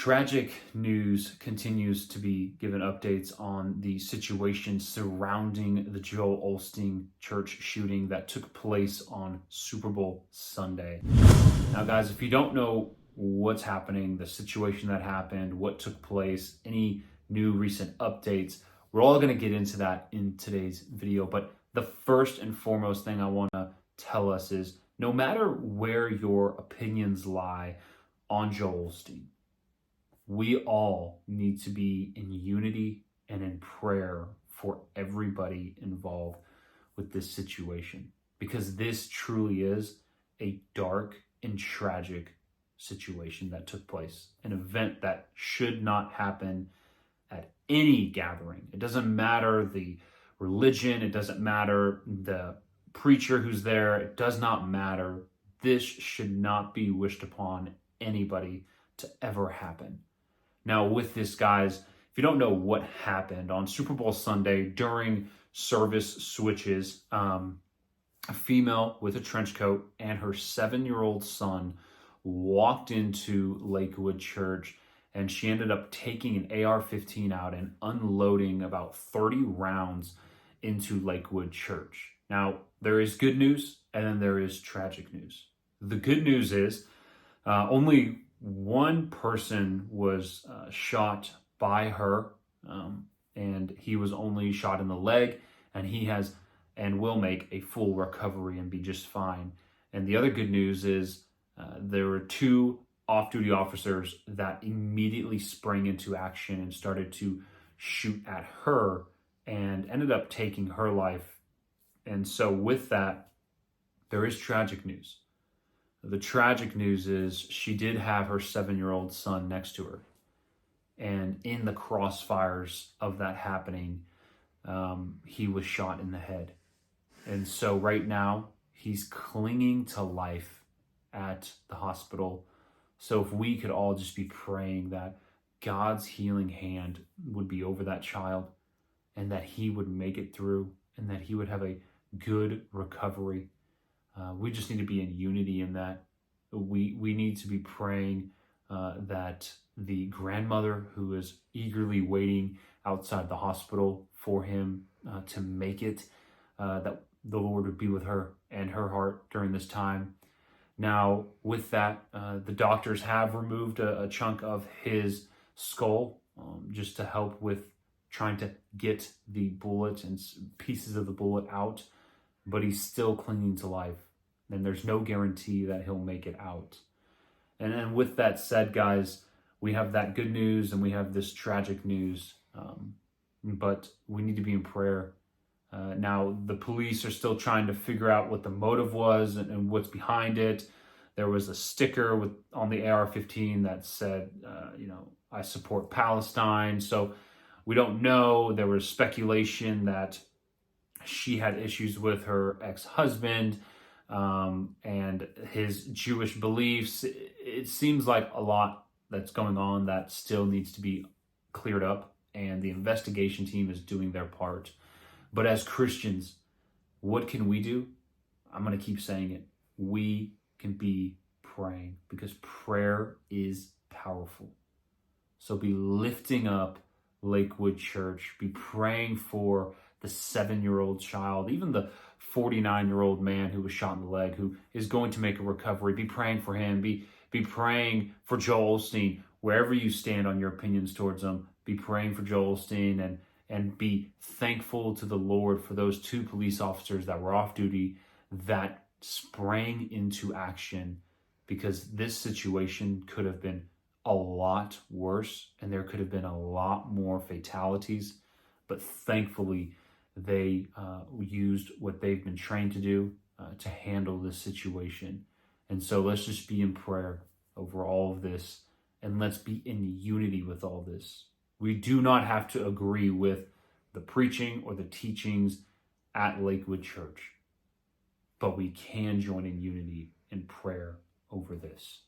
Tragic news continues to be given updates on the situation surrounding the Joel Osteen church shooting that took place on Super Bowl Sunday. Now, guys, if you don't know what's happening, the situation that happened, what took place, any new recent updates, we're all going to get into that in today's video. But the first and foremost thing I want to tell us is no matter where your opinions lie on Joel Osteen, we all need to be in unity and in prayer for everybody involved with this situation, because this truly is a dark and tragic situation that took place, an event that should not happen at any gathering. It doesn't matter the religion, it doesn't matter the preacher who's there, it does not matter. This should not be wished upon anybody to ever happen. Now, with this, guys, if you don't know what happened on Super Bowl Sunday during service switches, a female with a trench coat and her 7-year-old son walked into Lakewood Church, and she ended up taking an AR-15 out and unloading about 30 rounds into Lakewood Church. Now, there is good news and then there is tragic news. The good news is only one person was shot by her, and he was only shot in the leg, and he has and will make a full recovery and be just fine. And the other good news is there were 2 off-duty officers that immediately sprang into action and started to shoot at her and ended up taking her life. And so with that, there is tragic news. The tragic news is she did have her 7-year-old son next to her. And in the crossfires of that happening, he was shot in the head. And so right now, he's clinging to life at the hospital. So if we could all just be praying that God's healing hand would be over that child, and that he would make it through, and that he would have a good recovery. We just need to be in unity in that. We need to be praying that the grandmother who is eagerly waiting outside the hospital for him to make it, that the Lord would be with her and her heart during this time. Now, with that, the doctors have removed a chunk of his skull just to help with trying to get the bullet and pieces of the bullet out, but he's still clinging to life. And there's no guarantee that he'll make it out. And then with that said, guys, we have that good news and we have this tragic news, but we need to be in prayer. Now, the police are still trying to figure out what the motive was and what's behind it. There was a sticker on the AR-15 that said, I support Palestine. So we don't know. There was speculation that she had issues with her ex-husband and his Jewish beliefs. It seems like a lot that's going on that still needs to be cleared up, and the investigation team is doing their part. But as Christians, what can we do? I'm going to keep saying it. We can be praying, because prayer is powerful. So be lifting up Lakewood Church, be praying for the 7-year-old child, even the 49-year-old man who was shot in the leg, who is going to make a recovery. Be praying for him. Be praying for Joel Osteen. Wherever you stand on your opinions towards him, be praying for Joel Osteen, and be thankful to the Lord for those 2 police officers that were off duty that sprang into action, because this situation could have been a lot worse and there could have been a lot more fatalities. But thankfully, they used what they've been trained to do to handle this situation. And so let's just be in prayer over all of this, and let's be in unity with all this. We do not have to agree with the preaching or the teachings at Lakewood Church, but we can join in unity in prayer over this.